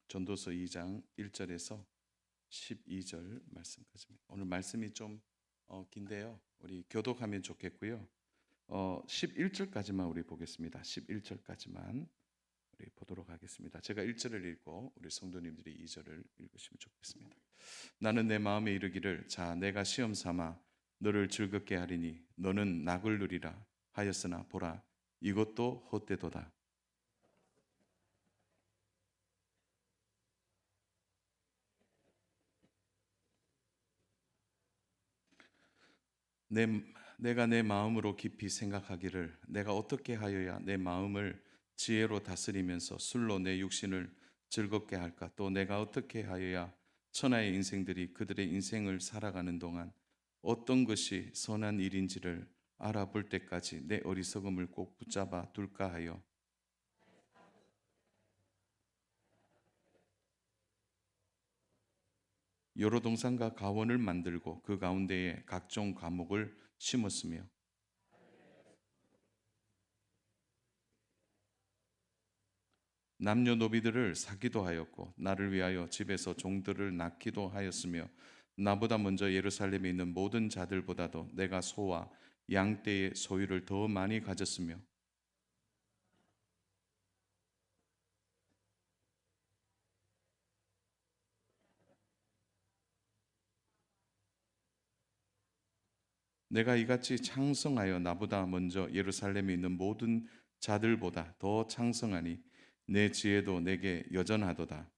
전도서 2장 1절에서 12절 말씀까지입니다. 오늘 말씀이 좀 긴데요. 우리 교독하면 좋겠고요. 11절까지만 우리 보겠습니다. 11절까지만 우리 보도록 하겠습니다. 제가 1절을 읽고 우리 성도님들이 2절을 읽으시면 좋겠습니다. 나는 내 마음에 이르기를 자 내가 시험 삼아 너를 즐겁게 하리니 너는 낙을 누리라 하였으나 보라 이것도 헛되도다. 내가 내 마음으로 깊이 생각하기를 내가 어떻게 하여야 내 마음을 지혜로 다스리면서 술로 내 육신을 즐겁게 할까? 또 내가 어떻게 하여야 천하의 인생들이 그들의 인생을 살아가는 동안 어떤 것이 선한 일인지를 알아볼 때까지 내 어리석음을 꼭 붙잡아 둘까 하여 여러 동산과 가원을 만들고 그 가운데에 각종 과목을 심었으며 남녀노비들을 사기도 하였고 나를 위하여 집에서 종들을 낳기도 하였으며 나보다 먼저 예루살렘에 있는 모든 자들보다도 내가 소와 양떼의 소유를 더 많이 가졌으며 내가 이같이 창성하여 나보다 먼저 예루살렘에 있는 모든 자들보다 더 창성하니 내 지혜도 내게 여전하도다.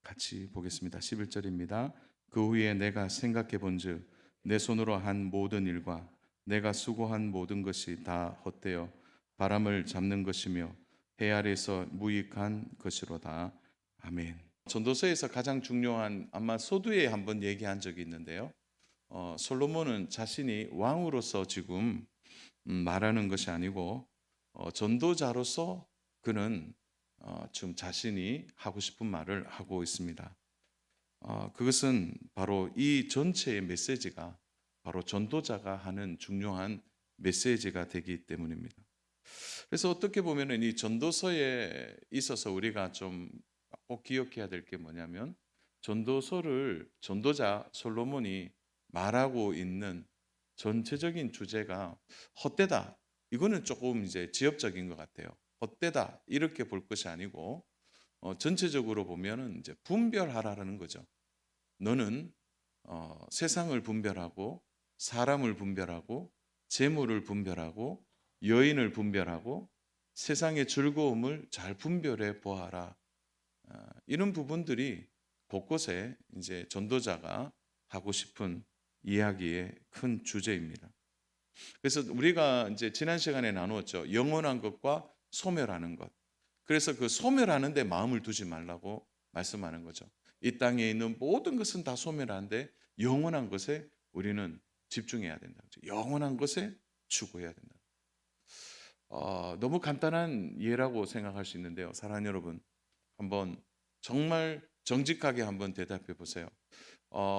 같이 보겠습니다. 11절입니다. 그 후에 내가 생각해 본즉 내 손으로 한 모든 일과 내가 수고한 모든 것이 다 헛되어 바람을 잡는 것이며 해 아래서 무익한 것이로다. 아멘. 전도서에서 가장 중요한 아마 서두에 한번 얘기한 적이 있는데요. 솔로몬은 자신이 왕으로서 지금 말하는 것이 아니고 전도자로서 그는 지금 자신이 하고 싶은 말을 하고 있습니다. 그것은 바로 이 전체의 메시지가 바로 전도자가 하는 중요한 메시지가 되기 때문입니다. 그래서 어떻게 보면 이 전도서에 있어서 우리가 좀 꼭 기억해야 될 게 뭐냐면 전도서를 전도자 솔로몬이 말하고 있는 전체적인 주제가 헛되다. 이거는 조금 이제 지엽적인 것 같아요. 헛되다 이렇게 볼 것이 아니고 전체적으로 보면은 이제 분별하라는 거죠. 너는 세상을 분별하고 사람을 분별하고 재물을 분별하고 여인을 분별하고 세상의 즐거움을 잘 분별해 보아라. 이런 부분들이 곳곳에 이제 전도자가 하고 싶은 이야기의 큰 주제입니다. 그래서 우리가 이제 지난 시간에 나누었죠. 영원한 것과 소멸하는 것. 그래서 그 소멸하는 데 마음을 두지 말라고 말씀하는 거죠. 이 땅에 있는 모든 것은 다 소멸하는데 영원한 것에 우리는 집중해야 된다. 영원한 것에 추구해야 된다. 너무 간단한 예라고 생각할 수 있는데요. 사랑하는 여러분, 한번 정말 정직하게 한번 대답해 보세요.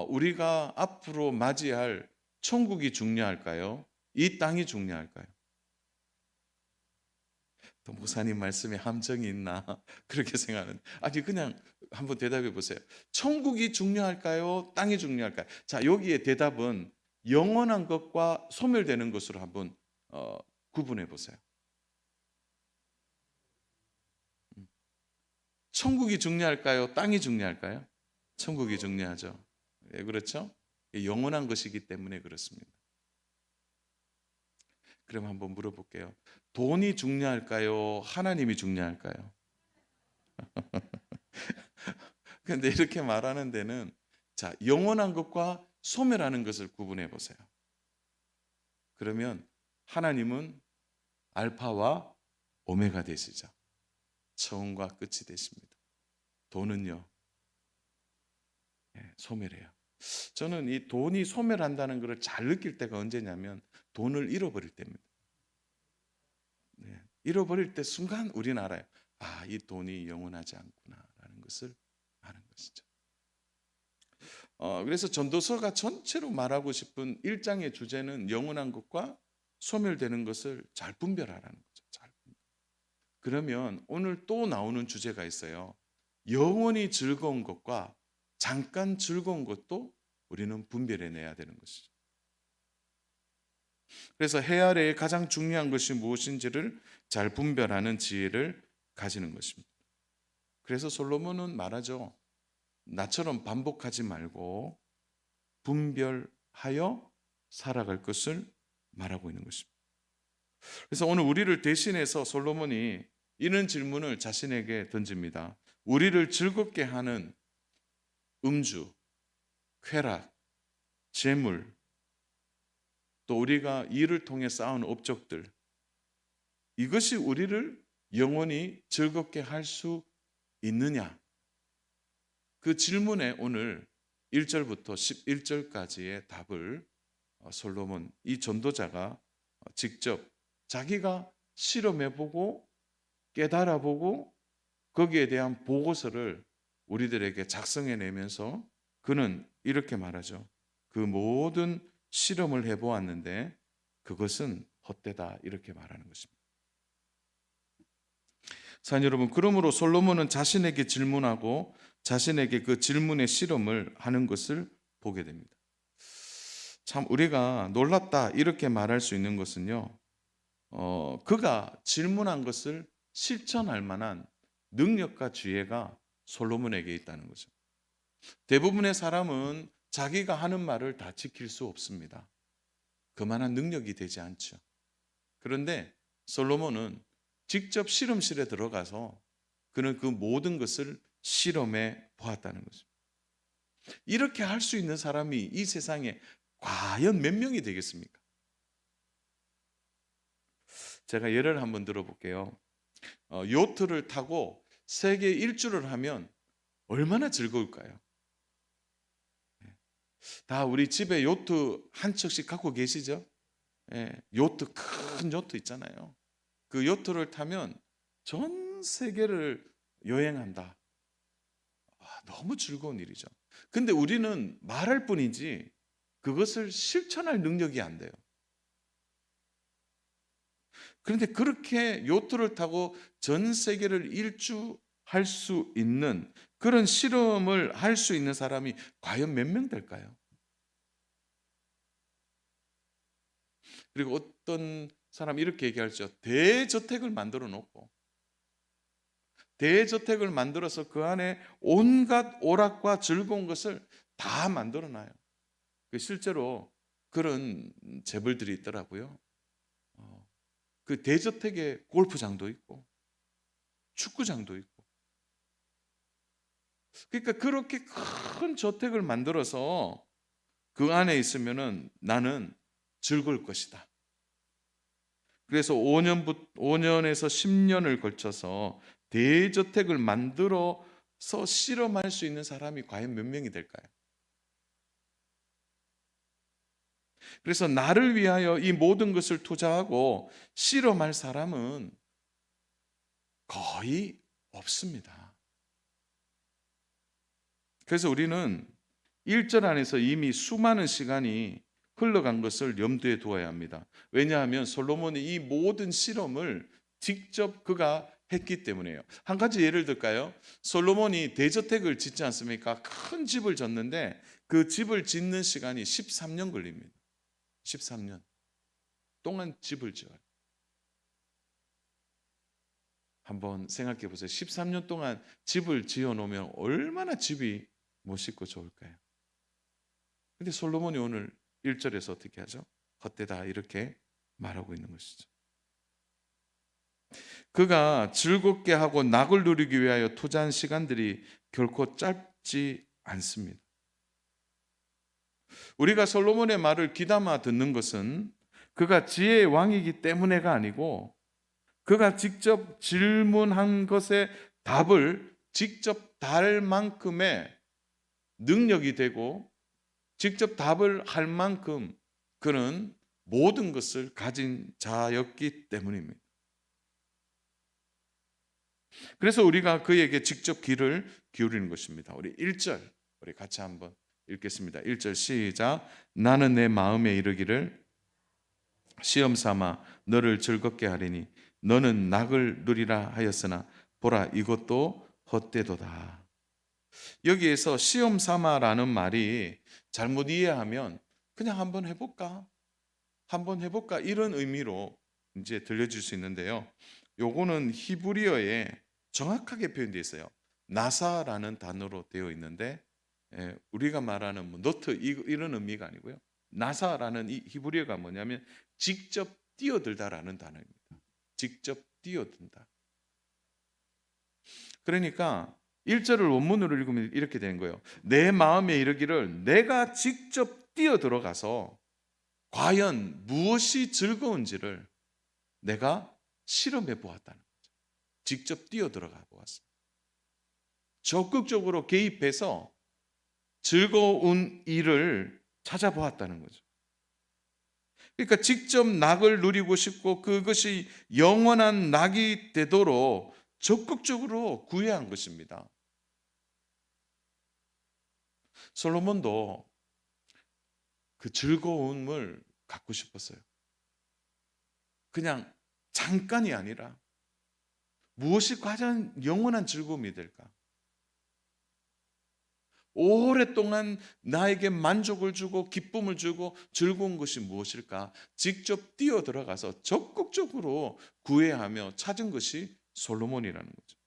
우리가 앞으로 맞이할 천국이 중요할까요? 이 땅이 중요할까요? 또 목사님 말씀에 함정이 있나 그렇게 생각하는. 아니 그냥 한번 대답해 보세요. 천국이 중요할까요? 땅이 중요할까요? 자, 여기에 대답은 영원한 것과 소멸되는 것으로 한번 구분해 보세요. 천국이 중요할까요? 땅이 중요할까요? 천국이 중요하죠. 왜 그렇죠? 영원한 것이기 때문에 그렇습니다. 그럼 한번 물어볼게요. 돈이 중요할까요? 하나님이 중요할까요? 근데 이렇게 말하는 데는 자, 영원한 것과 소멸하는 것을 구분해 보세요. 그러면 하나님은 알파와 오메가 되시죠. 처음과 끝이 되십니다. 돈은요, 소멸해요. 저는 이 돈이 소멸한다는 것을 잘 느낄 때가 언제냐면 돈을 잃어버릴 때입니다. 잃어버릴 때 순간 우리는 알아요. 이 돈이 영원하지 않구나라는 것을 아는 것이죠. 그래서 전도서가 전체로 말하고 싶은 1장의 주제는 영원한 것과 소멸되는 것을 잘 분별하라는 거죠. 잘 분별. 그러면 오늘 또 나오는 주제가 있어요. 영원히 즐거운 것과 잠깐 즐거운 것도 우리는 분별해내야 되는 것이죠. 그래서 해 아래에 가장 중요한 것이 무엇인지를 잘 분별하는 지혜를 가지는 것입니다. 그래서 솔로몬은 말하죠. 나처럼 반복하지 말고 분별하여 살아갈 것을 말하고 있는 것입니다. 그래서 오늘 우리를 대신해서 솔로몬이 이런 질문을 자신에게 던집니다. 우리를 즐겁게 하는 음주, 쾌락, 재물, 또 우리가 일을 통해 쌓은 업적들, 이것이 우리를 영원히 즐겁게 할 수 있느냐? 그 질문에 오늘 1절부터 11절까지의 답을 솔로몬, 이 전도자가 직접 자기가 실험해보고 깨달아보고 거기에 대한 보고서를 우리들에게 작성해내면서 그는 이렇게 말하죠. 그 모든 실험을 해보았는데 그것은 헛되다, 이렇게 말하는 것입니다. 사랑 여러분, 그러므로 솔로몬은 자신에게 질문하고 자신에게 그 질문의 실험을 하는 것을 보게 됩니다. 참 우리가 놀랍다 이렇게 말할 수 있는 것은요, 그가 질문한 것을 실천할 만한 능력과 지혜가 솔로몬에게 있다는 거죠. 대부분의 사람은 자기가 하는 말을 다 지킬 수 없습니다. 그만한 능력이 되지 않죠. 그런데 솔로몬은 직접 실험실에 들어가서 그는 그 모든 것을 실험해 보았다는 것입니다. 이렇게 할 수 있는 사람이 이 세상에 과연 몇 명이 되겠습니까? 제가 예를 한번 들어볼게요. 요트를 타고 세계 일주를 하면 얼마나 즐거울까요? 다 우리 집에 요트 한 척씩 갖고 계시죠? 요트, 큰 요트 있잖아요. 그 요트를 타면 전 세계를 여행한다. 너무 즐거운 일이죠. 근데 우리는 말할 뿐이지 그것을 실천할 능력이 안 돼요. 그런데 그렇게 요트를 타고 전 세계를 일주할 수 있는 그런 실험을 할 수 있는 사람이 과연 몇 명 될까요? 그리고 어떤 사람이 이렇게 얘기하죠. 대저택을 만들어 놓고 대저택을 만들어서 그 안에 온갖 오락과 즐거운 것을 다 만들어 놔요. 실제로 그런 재벌들이 있더라고요. 그 대저택에 골프장도 있고 축구장도 있고, 그러니까 그렇게 큰 저택을 만들어서 그 안에 있으면은 나는 즐거울 것이다. 그래서 5년에서 10년을 걸쳐서 대저택을 만들어서 실험할 수 있는 사람이 과연 몇 명이 될까요? 그래서 나를 위하여 이 모든 것을 투자하고 실험할 사람은 거의 없습니다. 그래서 우리는 1절 안에서 이미 수많은 시간이 흘러간 것을 염두에 두어야 합니다. 왜냐하면 솔로몬이 이 모든 실험을 직접 그가 했기 때문에요. 한 가지 예를 들까요? 솔로몬이 대저택을 짓지 않습니까? 큰 집을 졌는데 그 집을 짓는 시간이 13년 걸립니다. 13년 동안 집을 지어요. 한번 생각해 보세요. 13년 동안 집을 지어 놓으면 얼마나 집이 멋있고 좋을까요? 근데 솔로몬이 오늘 1절에서 어떻게 하죠? 헛되다 이렇게 말하고 있는 것이죠. 그가 즐겁게 하고 낙을 누리기 위하여 투자한 시간들이 결코 짧지 않습니다. 우리가 솔로몬의 말을 귀담아 듣는 것은 그가 지혜의 왕이기 때문에가 아니고 그가 직접 질문한 것의 답을 직접 달 만큼의 능력이 되고 직접 답을 할 만큼 그는 모든 것을 가진 자였기 때문입니다. 그래서 우리가 그에게 직접 귀를 기울이는 것입니다. 우리 1절 우리 같이 한번 읽겠습니다. 1절 시작. 나는 내 마음에 이르기를 시험 삼아 너를 즐겁게 하리니 너는 낙을 누리라 하였으나 보라 이것도 헛되도다. 여기에서 시험 삼아라는 말이 잘못 이해하면 그냥 한번 해볼까 이런 의미로 이제 들려질 수 있는데요. 요거는 히브리어에 정확하게 표현되어 있어요. 나사라는 단어로 되어 있는데 우리가 말하는 뭐 너트 이런 의미가 아니고요. 나사라는 이 히브리어가 뭐냐면 직접 뛰어들다라는 단어입니다. 직접 뛰어든다. 그러니까 1절을 원문으로 읽으면 이렇게 되는 거예요. 내 마음에 이르기를 내가 직접 뛰어들어가서 과연 무엇이 즐거운지를 내가 실험해 보았다는 거죠. 직접 뛰어들어가 보았습니다. 적극적으로 개입해서 즐거운 일을 찾아보았다는 거죠. 그러니까 직접 낙을 누리고 싶고 그것이 영원한 낙이 되도록 적극적으로 구애한 것입니다. 솔로몬도 그 즐거움을 갖고 싶었어요. 그냥 잠깐이 아니라 무엇이 가장 영원한 즐거움이 될까? 오랫동안 나에게 만족을 주고 기쁨을 주고 즐거운 것이 무엇일까? 직접 뛰어들어가서 적극적으로 구애하며 찾은 것이 솔로몬이라는 거죠.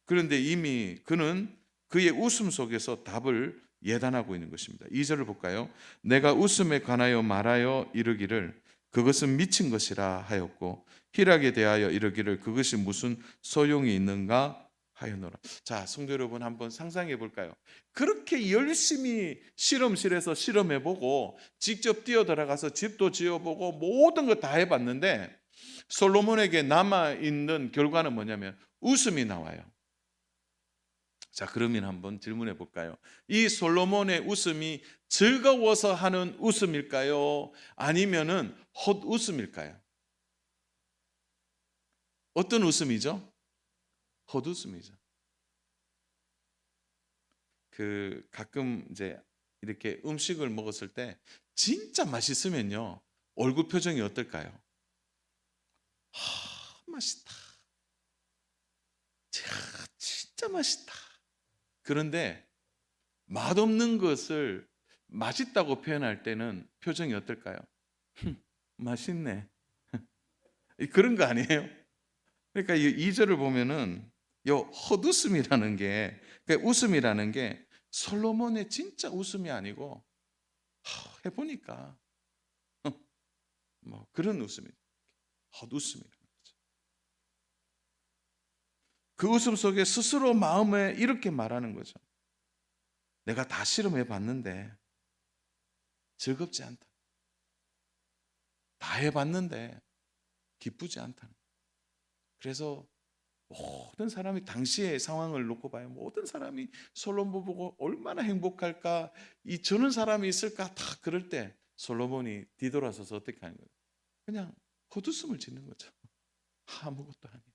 그런데 이미 그는 그의 웃음 속에서 답을 예단하고 있는 것입니다. 2절을 볼까요? 내가 웃음에 관하여 말하여 이르기를 그것은 미친 것이라 하였고 희락에 대하여 이르기를 그것이 무슨 소용이 있는가 하였노라. 자, 성도 여러분 한번 상상해 볼까요? 그렇게 열심히 실험실에서 실험해 보고 직접 뛰어들어가서 집도 지어보고 모든 거 다 해봤는데 솔로몬에게 남아있는 결과는 뭐냐면 웃음이 나와요. 자, 그러면 한번 질문해 볼까요? 이 솔로몬의 웃음이 즐거워서 하는 웃음일까요? 아니면은 헛웃음일까요? 어떤 웃음이죠? 헛웃음이죠. 가끔 이제 이렇게 음식을 먹었을 때 진짜 맛있으면요. 얼굴 표정이 어떨까요? 맛있다. 진짜 맛있다. 그런데 맛없는 것을 맛있다고 표현할 때는 표정이 어떨까요? 맛있네. 그런 거 아니에요? 그러니까 이 2절을 보면은 요 헛웃음이라는 게, 웃음이라는 게 솔로몬의 진짜 웃음이 아니고 해보니까 뭐 그런 웃음이 헛웃음이라는 거죠. 그 웃음 속에 스스로 마음에 이렇게 말하는 거죠. 내가 다 실험해 봤는데 즐겁지 않다. 다 해봤는데 기쁘지 않다. 그래서 모든 사람이 당시의 상황을 놓고 봐요. 모든 사람이 솔로몬 보고 얼마나 행복할까, 저런 사람이 있을까, 다 그럴 때 솔로몬이 뒤돌아서서 어떻게 하는 거예요? 그냥 헛웃음을 짓는 거죠. 아무것도 아니에요.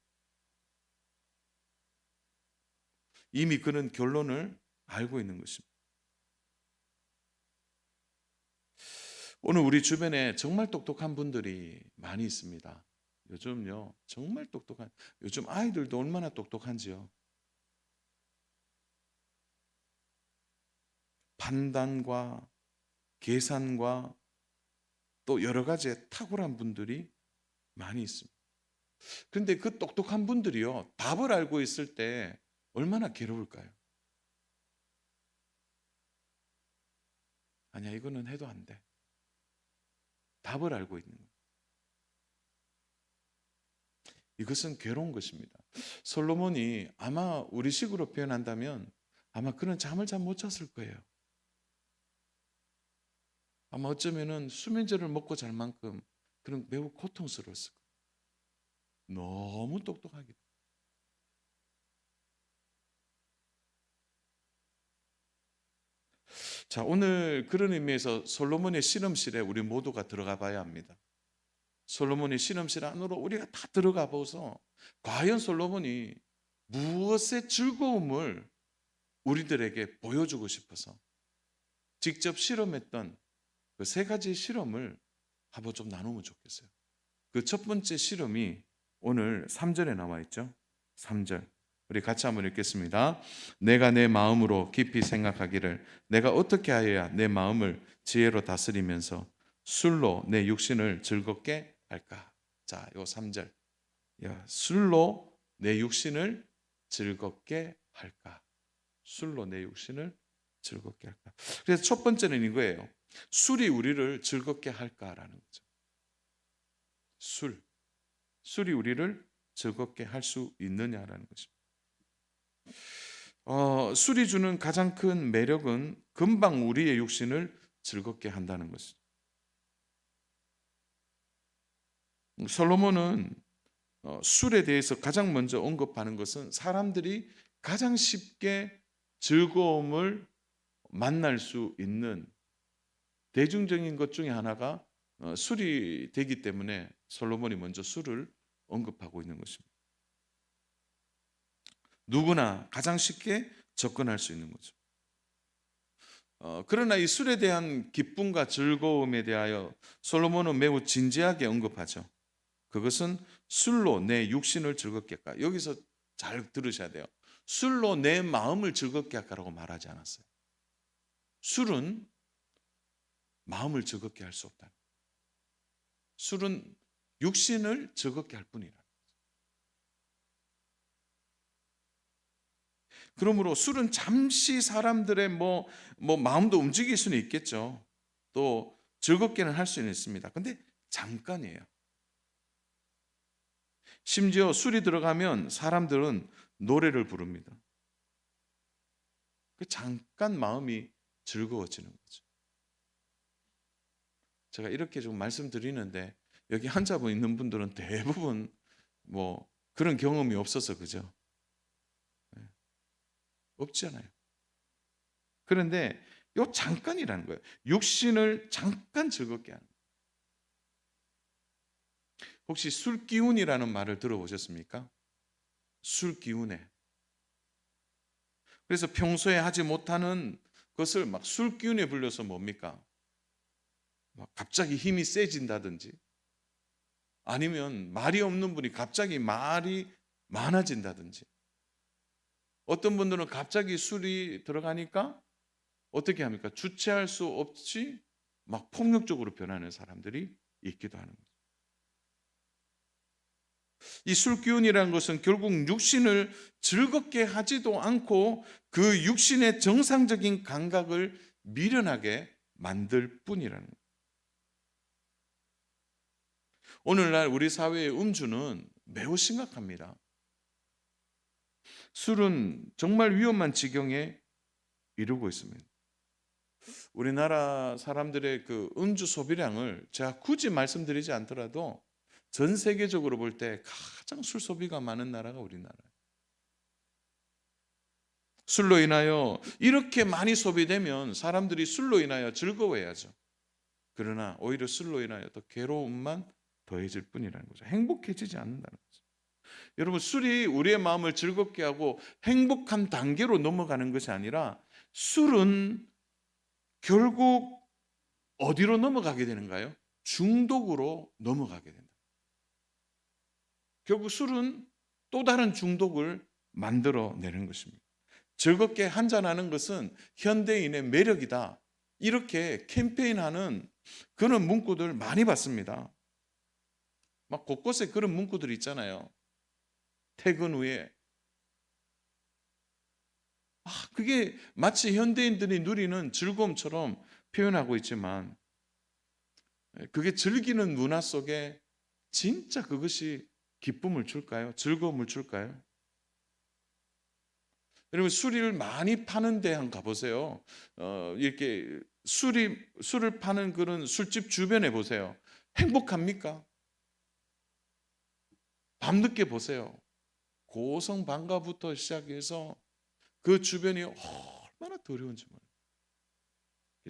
이미 그는 결론을 알고 있는 것입니다. 오늘 우리 주변에 정말 똑똑한 분들이 많이 있습니다. 요즘요, 정말 똑똑한, 요즘 아이들도 얼마나 똑똑한지요. 판단과 계산과 또 여러 가지의 탁월한 분들이 많이 있습니다. 그런데 그 똑똑한 분들이요, 답을 알고 있을 때 얼마나 괴로울까요? 아니야, 이거는 해도 안 돼. 답을 알고 있는 거예요. 이것은 괴로운 것입니다. 솔로몬이 아마 우리식으로 표현한다면 아마 그는 잠을 잘 못 잤을 거예요. 아마 어쩌면은 수면제를 먹고 잘 만큼 그는 매우 고통스러웠을 거예요. 너무 똑똑하기 때문에. 자, 오늘 그런 의미에서 솔로몬의 실험실에 우리 모두가 들어가 봐야 합니다. 솔로몬의 실험실 안으로 우리가 다 들어가 보서 과연 솔로몬이 무엇의 즐거움을 우리들에게 보여주고 싶어서 직접 실험했던 그 세 가지 실험을 한번 좀 나누면 좋겠어요. 그 첫 번째 실험이 오늘 3절에 나와 있죠. 3절. 우리 같이 한번 읽겠습니다. 내가 내 마음으로 깊이 생각하기를 내가 어떻게 하여야 내 마음을 지혜로 다스리면서 술로 내 육신을 즐겁게 할까? 자, 요 3절. 야, 술로 내 육신을 즐겁게 할까? 술로 내 육신을 즐겁게 할까? 그래서 첫 번째는 이거예요. 술이 우리를 즐겁게 할까라는 거죠. 술이 우리를 즐겁게 할 수 있느냐라는 거죠. 술이 주는 가장 큰 매력은 금방 우리의 육신을 즐겁게 한다는 것이죠. 솔로몬은 술에 대해서 가장 먼저 언급하는 것은 사람들이 가장 쉽게 즐거움을 만날 수 있는 대중적인 것 중에 하나가 술이 되기 때문에 솔로몬이 먼저 술을 언급하고 있는 것입니다. 누구나 가장 쉽게 접근할 수 있는 거죠. 그러나 이 술에 대한 기쁨과 즐거움에 대하여 솔로몬은 매우 진지하게 언급하죠. 그것은 술로 내 육신을 즐겁게 할까. 여기서 잘 들으셔야 돼요. 술로 내 마음을 즐겁게 할까라고 말하지 않았어요. 술은 마음을 즐겁게 할 수 없다. 술은 육신을 즐겁게 할 뿐이라. 그러므로 술은 잠시 사람들의 마음도 움직일 수는 있겠죠. 또 즐겁게는 할 수는 있습니다. 근데 잠깐이에요. 심지어 술이 들어가면 사람들은 노래를 부릅니다. 잠깐 마음이 즐거워지는 거죠. 제가 이렇게 좀 말씀드리는데 여기 환자분 있는 분들은 대부분 그런 경험이 없어서 그죠? 없잖아요. 그런데 요 잠깐이라는 거예요. 육신을 잠깐 즐겁게 하는 거예요. 혹시 술기운이라는 말을 들어보셨습니까? 술기운에. 그래서 평소에 하지 못하는 것을 막 술기운에 불려서 뭡니까? 막 갑자기 힘이 세진다든지 아니면 말이 없는 분이 갑자기 말이 많아진다든지 어떤 분들은 갑자기 술이 들어가니까 어떻게 합니까? 주체할 수 없이 막 폭력적으로 변하는 사람들이 있기도 하는 거죠. 이 술기운이라는 것은 결국 육신을 즐겁게 하지도 않고 그 육신의 정상적인 감각을 미련하게 만들 뿐이라는 거예요. 오늘날 우리 사회의 음주는 매우 심각합니다. 술은 정말 위험한 지경에 이르고 있습니다. 우리나라 사람들의 그 음주 소비량을 제가 굳이 말씀드리지 않더라도 전 세계적으로 볼 때 가장 술 소비가 많은 나라가 우리나라예요. 술로 인하여 이렇게 많이 소비되면 사람들이 술로 인하여 즐거워해야죠. 그러나 오히려 술로 인하여 더 괴로움만 더해질 뿐이라는 거죠. 행복해지지 않는다는 거죠. 여러분, 술이 우리의 마음을 즐겁게 하고 행복한 단계로 넘어가는 것이 아니라 술은 결국 어디로 넘어가게 되는가요? 중독으로 넘어가게 된다. 결국 술은 또 다른 중독을 만들어내는 것입니다. 즐겁게 한잔하는 것은 현대인의 매력이다. 이렇게 캠페인하는 그런 문구들 많이 봤습니다. 막 곳곳에 그런 문구들이 있잖아요. 퇴근 후에. 그게 마치 현대인들이 누리는 즐거움처럼 표현하고 있지만 그게 즐기는 문화 속에 진짜 그것이 기쁨을 줄까요? 즐거움을 줄까요? 여러분, 술을 많이 파는 데 한번 가보세요. 이렇게 술을 파는 그런 술집 주변에 보세요. 행복합니까? 밤늦게 보세요. 고성방가부터 시작해서 그 주변이 얼마나 더러운지 몰라요.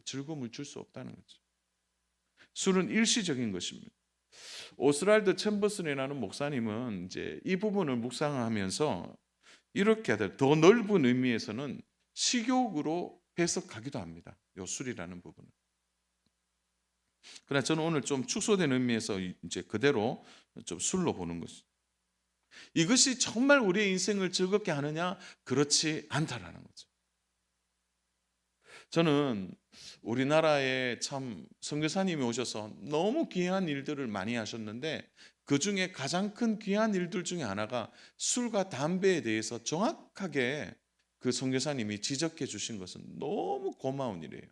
즐거움을 줄 수 없다는 거죠. 술은 일시적인 것입니다. 오스랄드 챔버슨이라는 목사님은 이제 이 부분을 묵상하면서 이렇게 하더라고요. 더 넓은 의미에서는 식욕으로 해석하기도 합니다. 요 술이라는 부분을. 그러나 저는 오늘 좀 축소된 의미에서 이제 그대로 좀 술로 보는 것이. 이것이 정말 우리의 인생을 즐겁게 하느냐? 그렇지 않다라는 거죠. 저는 우리나라에 참 선교사님이 오셔서 너무 귀한 일들을 많이 하셨는데 그 중에 가장 큰 귀한 일들 중에 하나가 술과 담배에 대해서 정확하게 그 선교사님이 지적해 주신 것은 너무 고마운 일이에요.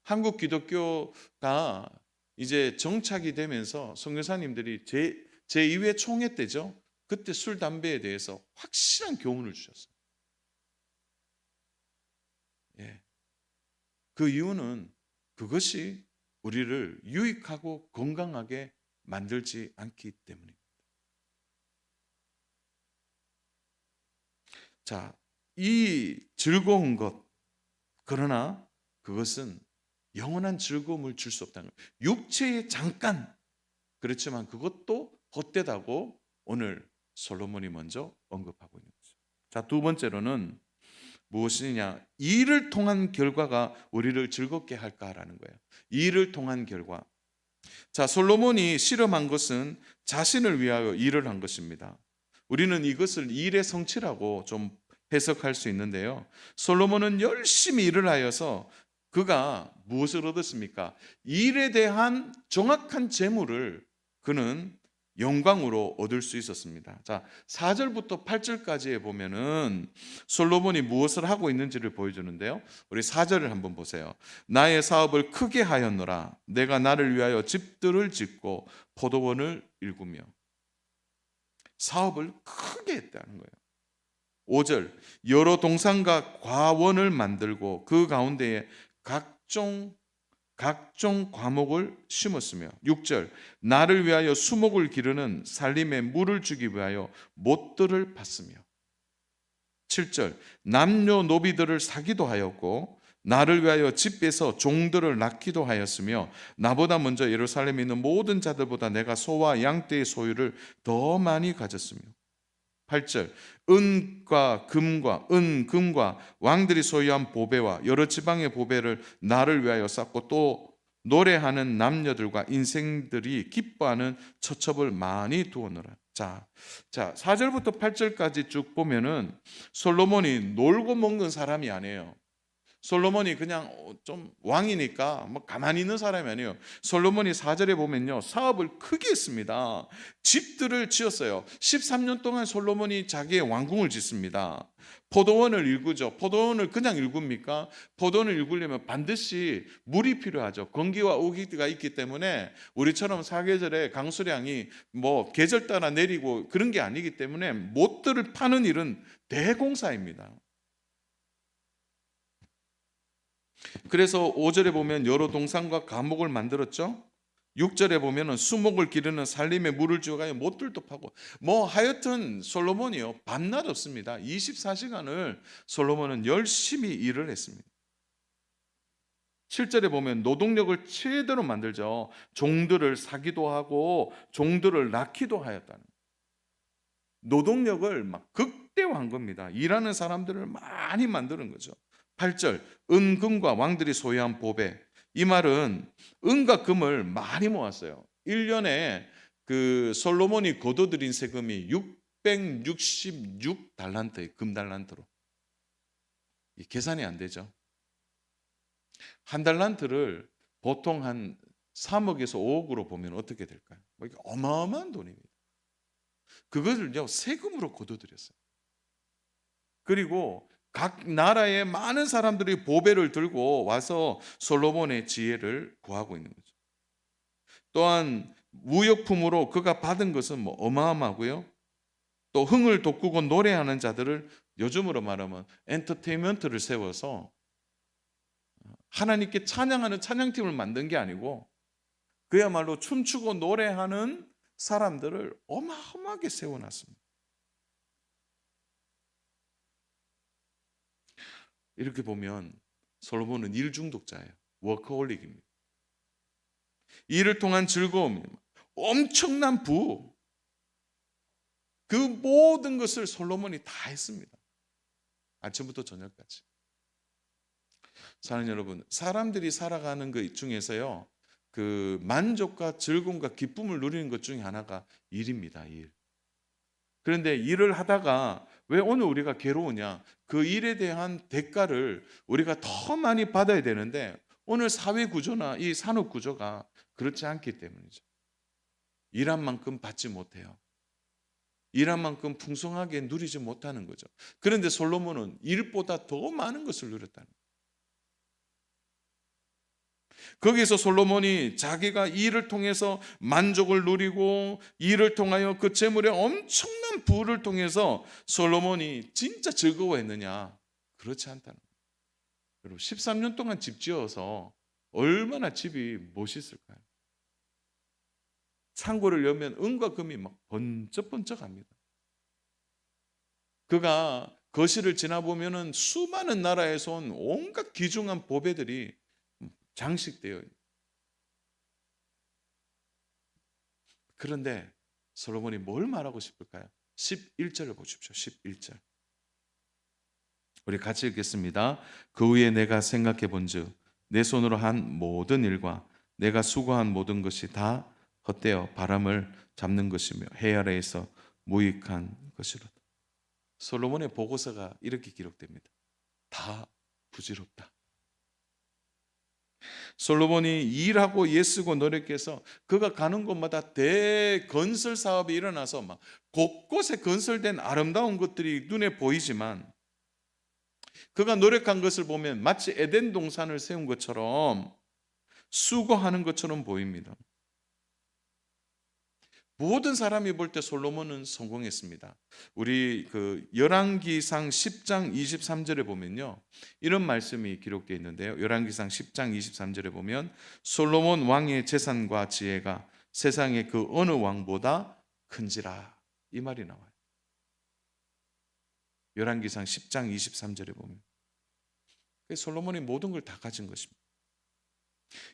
한국 기독교가 이제 정착이 되면서 선교사님들이 제2회 총회 때죠. 그때 술, 담배에 대해서 확실한 교훈을 주셨어요. 예. 그 이유는 그것이 우리를 유익하고 건강하게 만들지 않기 때문입니다. 자, 이 즐거운 것, 그러나 그것은 영원한 즐거움을 줄 수 없다는 거예요. 육체에 잠깐, 그렇지만 그것도 헛되다고 오늘 솔로몬이 먼저 언급하고 있는 거죠. 자, 두 번째로는 무엇이냐? 일을 통한 결과가 우리를 즐겁게 할까라는 거예요. 일을 통한 결과. 자, 솔로몬이 실험한 것은 자신을 위하여 일을 한 것입니다. 우리는 이것을 일의 성취라고 좀 해석할 수 있는데요. 솔로몬은 열심히 일을 하여서 그가 무엇을 얻었습니까? 일에 대한 정확한 재물을 그는 영광으로 얻을 수 있었습니다. 자, 4절부터 8절까지에 보면은 솔로몬이 무엇을 하고 있는지를 보여주는데요. 우리 4절을 한번 보세요. 나의 사업을 크게 하였노라. 내가 나를 위하여 집들을 짓고 포도원을 일구며. 사업을 크게 했다는 거예요. 5절, 여러 동산과 과원을 만들고 그 가운데에 각종 과목을 심었으며. 6절, 나를 위하여 수목을 기르는 살림에 물을 주기 위하여 못들을 팠으며. 7절, 남녀노비들을 사기도 하였고 나를 위하여 집에서 종들을 낳기도 하였으며 나보다 먼저 예루살렘에 있는 모든 자들보다 내가 소와 양떼의 소유를 더 많이 가졌으며. 8절, 금과 왕들이 소유한 보배와 여러 지방의 보배를 나를 위하여 쌓고 또 노래하는 남녀들과 인생들이 기뻐하는 처첩을 많이 두었노라. 자, 4절부터 8절까지 쭉 보면은 솔로몬이 놀고 먹는 사람이 아니에요. 솔로몬이 그냥 좀 왕이니까 뭐 가만히 있는 사람이 아니에요. 솔로몬이 4절에 보면요, 사업을 크게 했습니다. 집들을 지었어요. 13년 동안 솔로몬이 자기의 왕궁을 짓습니다. 포도원을 일구죠. 포도원을 그냥 일굽니까? 포도원을 일구려면 반드시 물이 필요하죠. 건기와 우기가 있기 때문에 우리처럼 사계절에 강수량이 뭐 계절 따라 내리고 그런 게 아니기 때문에 못들을 파는 일은 대공사입니다. 그래서 5절에 보면 여러 동산과 감옥을 만들었죠. 6절에 보면은 수목을 기르는 살림에 물을 주어가요 못들도 파고 뭐 하여튼 솔로몬이요 밤낮 없습니다. 24시간을 솔로몬은 열심히 일을 했습니다. 7절에 보면 노동력을 최대로 만들죠. 종들을 사기도 하고 종들을 낳기도 하였다는, 노동력을 막 극대화한 겁니다. 일하는 사람들을 많이 만드는 거죠. 8절, 은금과 왕들이 소유한 보배. 이 말은 은과 금을 많이 모았어요. 1년에 그 솔로몬이 거둬들인 세금이 666달란트의 금달란트로. 계산이 안 되죠. 한 달란트를 보통 한 3억에서 5억으로 보면 어떻게 될까요? 이게 어마어마한 돈입니다. 그것을요 세금으로 거둬들였어요. 그리고 각 나라의 많은 사람들이 보배를 들고 와서 솔로몬의 지혜를 구하고 있는 거죠. 또한 무역품으로 그가 받은 것은 뭐 어마어마하고요. 또 흥을 돋구고 노래하는 자들을 요즘으로 말하면 엔터테인먼트를 세워서 하나님께 찬양하는 찬양팀을 만든 게 아니고 그야말로 춤추고 노래하는 사람들을 어마어마하게 세워놨습니다. 이렇게 보면 솔로몬은 일 중독자예요. 워커홀릭입니다. 일을 통한 즐거움, 엄청난 부, 그 모든 것을 솔로몬이 다 했습니다. 아침부터 저녁까지. 사랑하는 여러분, 사람들이 살아가는 것 중에서요, 그 만족과 즐거움과 기쁨을 누리는 것 중에 하나가 일입니다. 일. 그런데 일을 하다가 왜 오늘 우리가 괴로우냐? 그 일에 대한 대가를 우리가 더 많이 받아야 되는데 오늘 사회 구조나 이 산업 구조가 그렇지 않기 때문이죠. 일한 만큼 받지 못해요. 일한 만큼 풍성하게 누리지 못하는 거죠. 그런데 솔로몬은 일보다 더 많은 것을 누렸다는 거예요. 거기서 솔로몬이 자기가 일을 통해서 만족을 누리고 일을 통하여 그 재물의 엄청난 부를 통해서 솔로몬이 진짜 즐거워했느냐? 그렇지 않다는 거예요. 여러분 13년 동안 집 지어서 얼마나 집이 멋있을까요? 창고를 열면 은과 금이 막 번쩍번쩍합니다. 그가 거실을 지나보면은 수많은 나라에서 온 온갖 귀중한 보배들이 장식되어 있는. 그런데 솔로몬이 뭘 말하고 싶을까요? 11절을 보십시오. 11절. 우리 같이 읽겠습니다. 그 후에 내가 생각해 본즉 내 손으로 한 모든 일과 내가 수고한 모든 것이 다 헛되어 바람을 잡는 것이며 해 아래에서 무익한 것이로다. 솔로몬의 보고서가 이렇게 기록됩니다. 다 부질없다. 솔로몬이 일하고 애쓰고 노력해서 그가 가는 곳마다 대건설 사업이 일어나서 막 곳곳에 건설된 아름다운 것들이 눈에 보이지만 그가 노력한 것을 보면 마치 에덴 동산을 세운 것처럼 수고하는 것처럼 보입니다. 모든 사람이 볼 때 솔로몬은 성공했습니다. 우리 그 열왕기상 10장 23절에 보면요, 이런 말씀이 기록되어 있는데요. 열왕기상 10장 23절에 보면 솔로몬 왕의 재산과 지혜가 세상의 그 어느 왕보다 큰지라, 이 말이 나와요. 열왕기상 10장 23절에 보면 솔로몬이 모든 걸 다 가진 것입니다.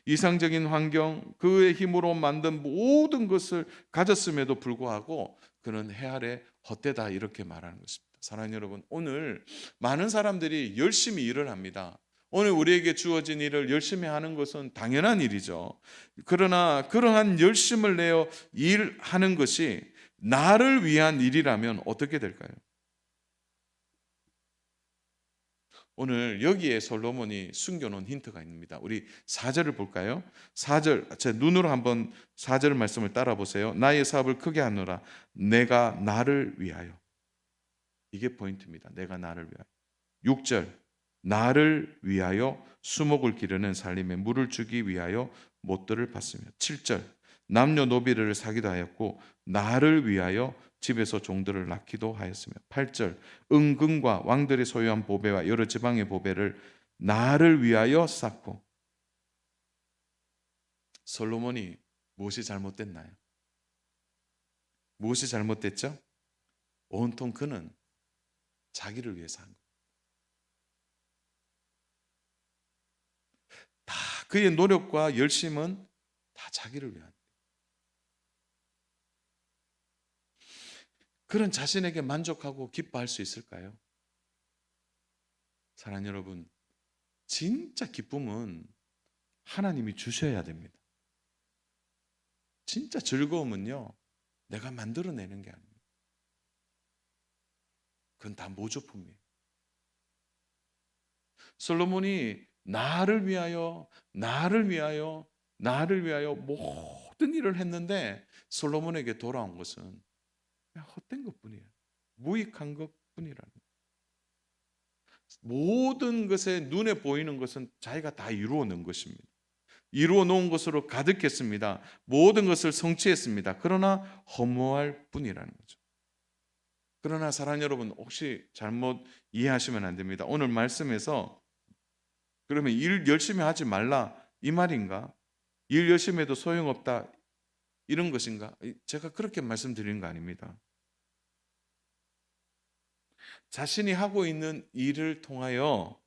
이상적인 환경, 그의 힘으로 만든 모든 것을 가졌음에도 불구하고 그는 해 아래 헛되다, 이렇게 말하는 것입니다. 사랑하는 여러분, 오늘 많은 사람들이 열심히 일을 합니다. 오늘 우리에게 주어진 일을 열심히 하는 것은 당연한 일이죠. 그러나 그러한 열심을 내어 일하는 것이 나를 위한 일이라면 어떻게 될까요? 오늘 여기에 솔로몬이 숨겨놓은 힌트가 있습니다. 우리 4절을 볼까요? 4절, 제 눈으로 한번 4절 말씀을 따라 보세요. 나의 사업을 크게 하노라. 내가 나를 위하여. 이게 포인트입니다. 내가 나를 위하여. 6절, 나를 위하여 수목을 기르는 살림에 물을 주기 위하여 못들을 받으며. 7절, 남녀노비를 사기도 하였고 나를 위하여 집에서 종들을 낳기도 하였으며. 8절, 은금과 왕들이 소유한 보배와 여러 지방의 보배를 나를 위하여 쌓고. 솔로몬이 무엇이 잘못됐나요? 무엇이 잘못됐죠? 온통 그는 자기를 위해서 한 거예요. 다 그의 노력과 열심은 다 자기를 위한. 그런 자신에게 만족하고 기뻐할 수 있을까요? 사랑하는 여러분, 진짜 기쁨은 하나님이 주셔야 됩니다. 진짜 즐거움은요, 내가 만들어내는 게 아닙니다. 그건 다 모조품이에요. 솔로몬이 나를 위하여 모든 일을 했는데 솔로몬에게 돌아온 것은 그냥 헛된 것뿐이에요. 무익한 것뿐이라는 거예요. 모든 것에 눈에 보이는 것은 자기가 다 이루어 놓은 것입니다. 이루어 놓은 것으로 가득했습니다. 모든 것을 성취했습니다. 그러나 허무할 뿐이라는 거죠. 그러나 사랑하는 여러분, 혹시 잘못 이해하시면 안 됩니다. 오늘 말씀에서 그러면 일 열심히 하지 말라, 이 말인가? 일 열심히 해도 소용없다, 이런 것인가? 제가 그렇게 말씀드리는 거 아닙니다. 자신이 하고 있는 일을 통하여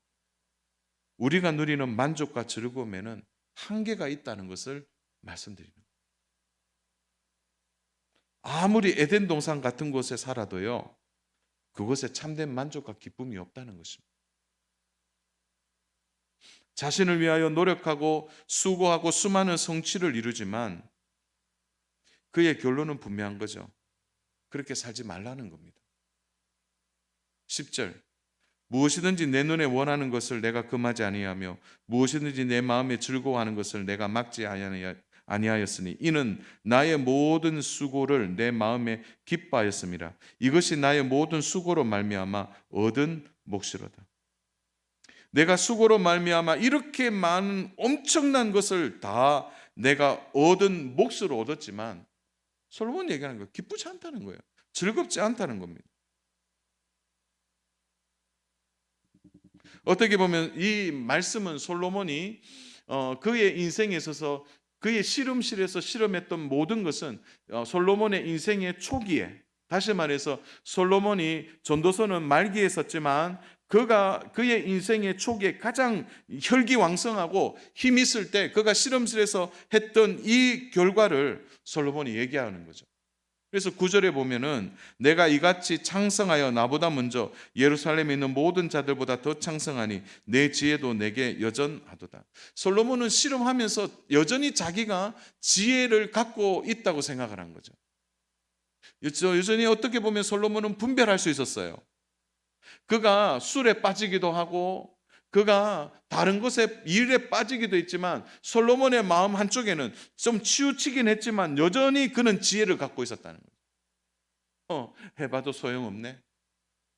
우리가 누리는 만족과 즐거움에는 한계가 있다는 것을 말씀드리는 거예요. 아무리 에덴 동산 같은 곳에 살아도요, 그곳에 참된 만족과 기쁨이 없다는 것입니다. 자신을 위하여 노력하고 수고하고 수많은 성취를 이루지만 그의 결론은 분명한 거죠. 그렇게 살지 말라는 겁니다. 10절, 무엇이든지 내 눈에 원하는 것을 내가 금하지 아니하며 무엇이든지 내 마음에 즐거워하는 것을 내가 막지 아니하였으니 이는 나의 모든 수고를 내 마음에 기뻐하였음이라. 이것이 나의 모든 수고로 말미암아 얻은 몫이로다. 내가 수고로 말미암아 이렇게 많은 엄청난 것을 다 내가 얻은 몫으로 얻었지만 솔로몬이 얘기하는 거예요. 기쁘지 않다는 거예요. 즐겁지 않다는 겁니다. 어떻게 보면 이 말씀은 솔로몬이 그의 인생에 있어서 그의 실험실에서 실험했던 모든 것은 솔로몬의 인생의 초기에, 다시 말해서 솔로몬이 전도서는 말기에 썼지만 그의 인생의 초기에 가장 혈기왕성하고 힘 있을 때 그가 실험실에서 했던 이 결과를 솔로몬이 얘기하는 거죠. 그래서 9절에 보면은 내가 이같이 창성하여 나보다 먼저 예루살렘에 있는 모든 자들보다 더 창성하니 내 지혜도 내게 여전하도다. 솔로몬은 실험하면서 여전히 자기가 지혜를 갖고 있다고 생각을 한 거죠. 여전히 어떻게 보면 솔로몬은 분별할 수 있었어요. 그가 술에 빠지기도 하고 그가 다른 것에 일에 빠지기도 했지만 솔로몬의 마음 한쪽에는 좀 치우치긴 했지만 여전히 그는 지혜를 갖고 있었다는 거예요. 해봐도 소용없네.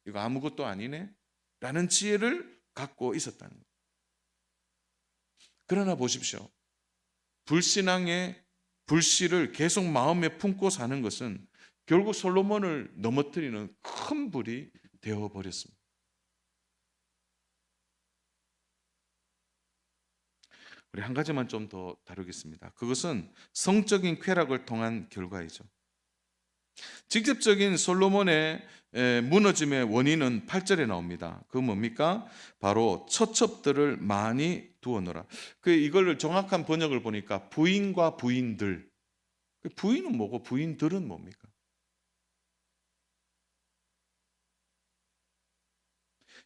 이거 아무것도 아니네. 라는 지혜를 갖고 있었다는 거예요. 그러나 보십시오. 불신앙의 불씨를 계속 마음에 품고 사는 것은 결국 솔로몬을 넘어뜨리는 큰 불이 되어버렸습니다. 우리 한 가지만 좀 더 다루겠습니다. 그것은 성적인 쾌락을 통한 결과이죠. 직접적인 솔로몬의 무너짐의 원인은 8절에 나옵니다. 그 뭡니까? 바로 처첩들을 많이 두어놓으라. 이걸 정확한 번역을 보니까 부인과 부인들. 부인은 뭐고 부인들은 뭡니까?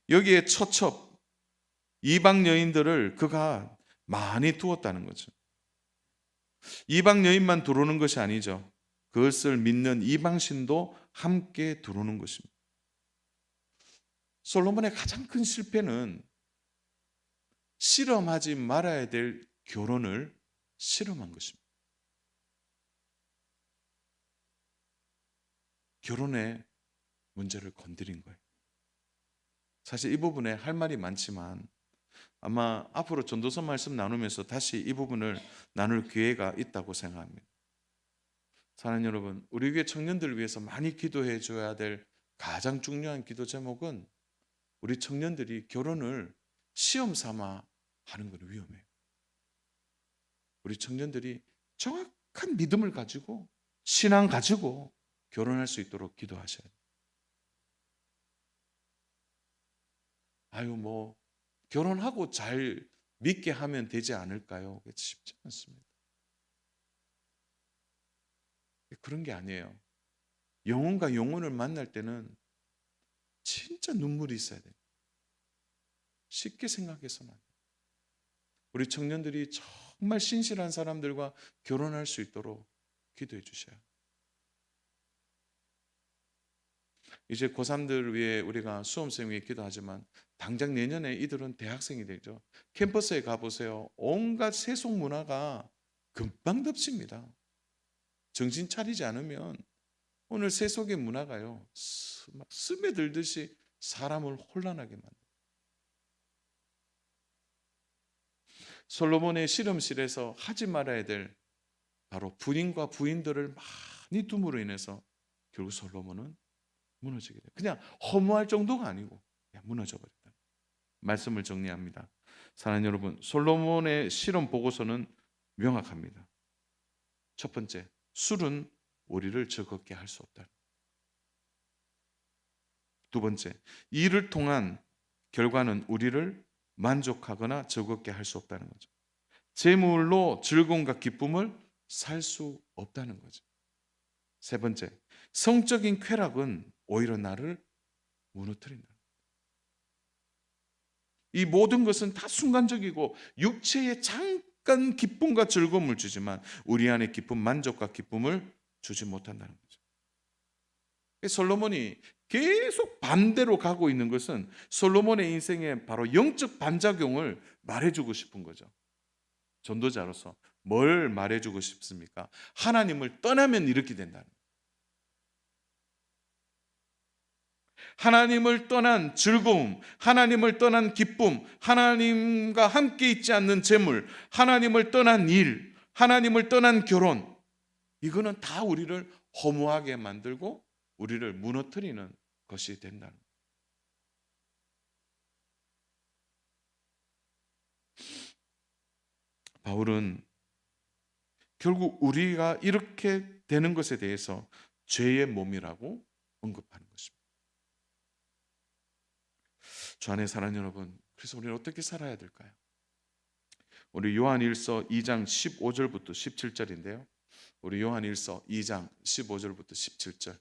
여기에 처첩, 이방 여인들을 그가 많이 두었다는 거죠. 이방 여인만 들어오는 것이 아니죠. 그것을 믿는 이방신도 함께 들어오는 것입니다. 솔로몬의 가장 큰 실패는 실험하지 말아야 될 결혼을 실험한 것입니다. 결혼의 문제를 건드린 거예요. 사실 이 부분에 할 말이 많지만 아마 앞으로 전도서 말씀 나누면서 다시 이 부분을 나눌 기회가 있다고 생각합니다. 사랑하는 여러분, 우리 교회 청년들을 위해서 많이 기도해 줘야 될 가장 중요한 기도 제목은 우리 청년들이 결혼을 시험 삼아 하는 건 위험해요. 우리 청년들이 정확한 믿음을 가지고 신앙 가지고 결혼할 수 있도록 기도하셔야 돼요. 결혼하고 잘 믿게 하면 되지 않을까요? 쉽지 않습니다. 그런 게 아니에요. 영혼과 영혼을 만날 때는 진짜 눈물이 있어야 돼요. 쉽게 생각해서는 안 돼요. 우리 청년들이 정말 신실한 사람들과 결혼할 수 있도록 기도해 주셔요. 이제 고3들 위해 우리가 수험생 위해 기도하지만 당장 내년에 이들은 대학생이 되죠. 캠퍼스에 가보세요. 온갖 세속 문화가 금방 덮칩니다. 정신 차리지 않으면 오늘 세속의 문화가요 막 스며들듯이 사람을 혼란하게 만듭니다. 솔로몬의 실험실에서 하지 말아야 될 바로 부인과 부인들을 많이 둠으로 인해서 결국 솔로몬은 무너지게 돼요. 그냥 허무할 정도가 아니고 그냥 무너져 버렸다. 말씀을 정리합니다. 사랑하는 여러분, 솔로몬의 실험 보고서는 명확합니다. 첫 번째, 술은 우리를 즐겁게 할 수 없다. 두 번째, 이를 통한 결과는 우리를 만족하거나 즐겁게 할 수 없다는 거죠. 재물로 즐거움과 기쁨을 살 수 없다는 거죠. 세 번째, 성적인 쾌락은 오히려 나를 무너뜨린다. 이 모든 것은 다 순간적이고 육체의 잠깐 기쁨과 즐거움을 주지만 우리 안에 기쁨, 만족과 기쁨을 주지 못한다는 거죠. 솔로몬이 계속 반대로 가고 있는 것은 솔로몬의 인생에 바로 영적 반작용을 말해주고 싶은 거죠. 전도자로서 뭘 말해주고 싶습니까? 하나님을 떠나면 이렇게 된다는 거예요. 하나님을 떠난 즐거움, 하나님을 떠난 기쁨, 하나님과 함께 있지 않는 재물, 하나님을 떠난 일, 하나님을 떠난 결혼, 이거는 다 우리를 허무하게 만들고 우리를 무너뜨리는 것이 된다는 거예요. 바울은 결국 우리가 이렇게 되는 것에 대해서 죄의 몸이라고 언급하는 것입니다. 주 안에 사는 여러분, 그래서 우리는 어떻게 살아야 될까요? 우리 요한일서 2장 15절부터 17절인데요. 우리 요한일서 2장 15절부터 17절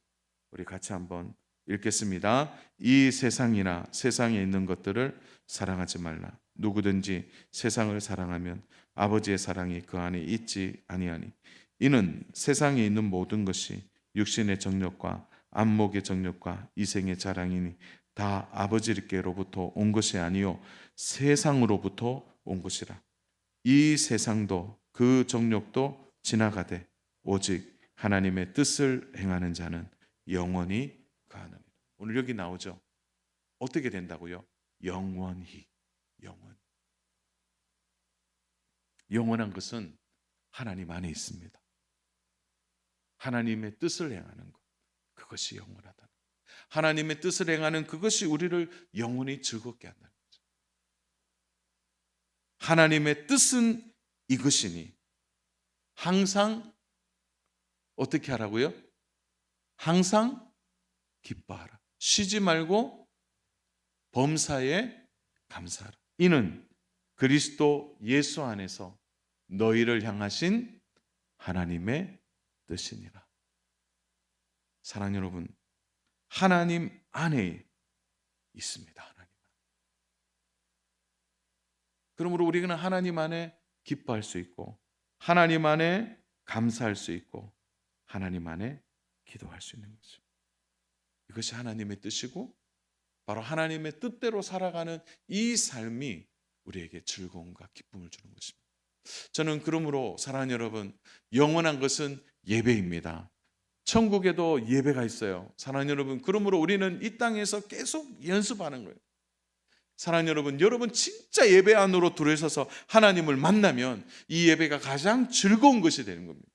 우리 같이 한번 읽겠습니다. 이 세상이나 세상에 있는 것들을 사랑하지 말라. 누구든지 세상을 사랑하면 아버지의 사랑이 그 안에 있지 아니하니 이는 세상에 있는 모든 것이 육신의 정욕과 안목의 정욕과 이생의 자랑이니 다 아버지께로부터 온 것이 아니요 세상으로부터 온 것이라. 이 세상도 그 정욕도 지나가되 오직 하나님의 뜻을 행하는 자는 영원히 가느니라. 오늘 여기 나오죠. 어떻게 된다고요? 영원히. 영원한 것은 하나님 안에 있습니다. 하나님의 뜻을 행하는 것, 그것이 영원하다. 하나님의 뜻을 행하는 그것이 우리를 영원히 즐겁게 한다는 거죠. 하나님의 뜻은 이것이니 항상 어떻게 하라고요? 항상 기뻐하라. 쉬지 말고 범사에 감사하라. 이는 그리스도 예수 안에서 너희를 향하신 하나님의 뜻이니라. 사랑하는 여러분, 하나님 안에 있습니다. 하나님. 그러므로 우리는 하나님 안에 기뻐할 수 있고 하나님 안에 감사할 수 있고 하나님 안에 기도할 수 있는 거죠. 이것이 하나님의 뜻이고 바로 하나님의 뜻대로 살아가는 이 삶이 우리에게 즐거움과 기쁨을 주는 것입니다. 저는 그러므로 사랑하는 여러분, 영원한 것은 예배입니다. 천국에도 예배가 있어요. 사랑하는 여러분, 그러므로 우리는 이 땅에서 계속 연습하는 거예요. 사랑하는 여러분, 여러분 진짜 예배 안으로 들어서서 하나님을 만나면 이 예배가 가장 즐거운 것이 되는 겁니다.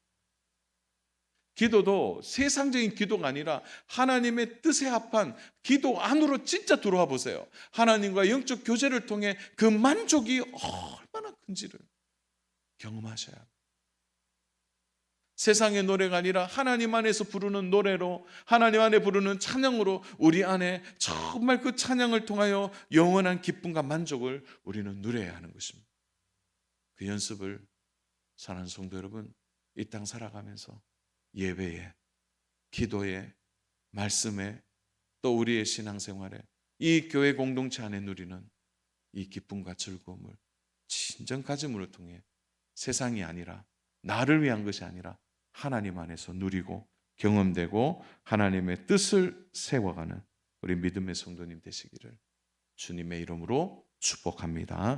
기도도 세상적인 기도가 아니라 하나님의 뜻에 합한 기도 안으로 진짜 들어와 보세요. 하나님과 영적 교제를 통해 그 만족이 얼마나 큰지를 경험하셔야 합니다. 세상의 노래가 아니라 하나님 안에서 부르는 노래로, 하나님 안에 부르는 찬양으로 우리 안에 정말 그 찬양을 통하여 영원한 기쁨과 만족을 우리는 누려야 하는 것입니다. 그 연습을 사랑하는 성도 여러분, 이 땅 살아가면서 예배에, 기도에, 말씀에, 또 우리의 신앙생활에, 이 교회 공동체 안에 누리는 이 기쁨과 즐거움을 진정 가짐으로 통해 세상이 아니라, 나를 위한 것이 아니라 하나님 안에서 누리고 경험되고 하나님의 뜻을 세워가는 우리 믿음의 성도님 되시기를 주님의 이름으로 축복합니다.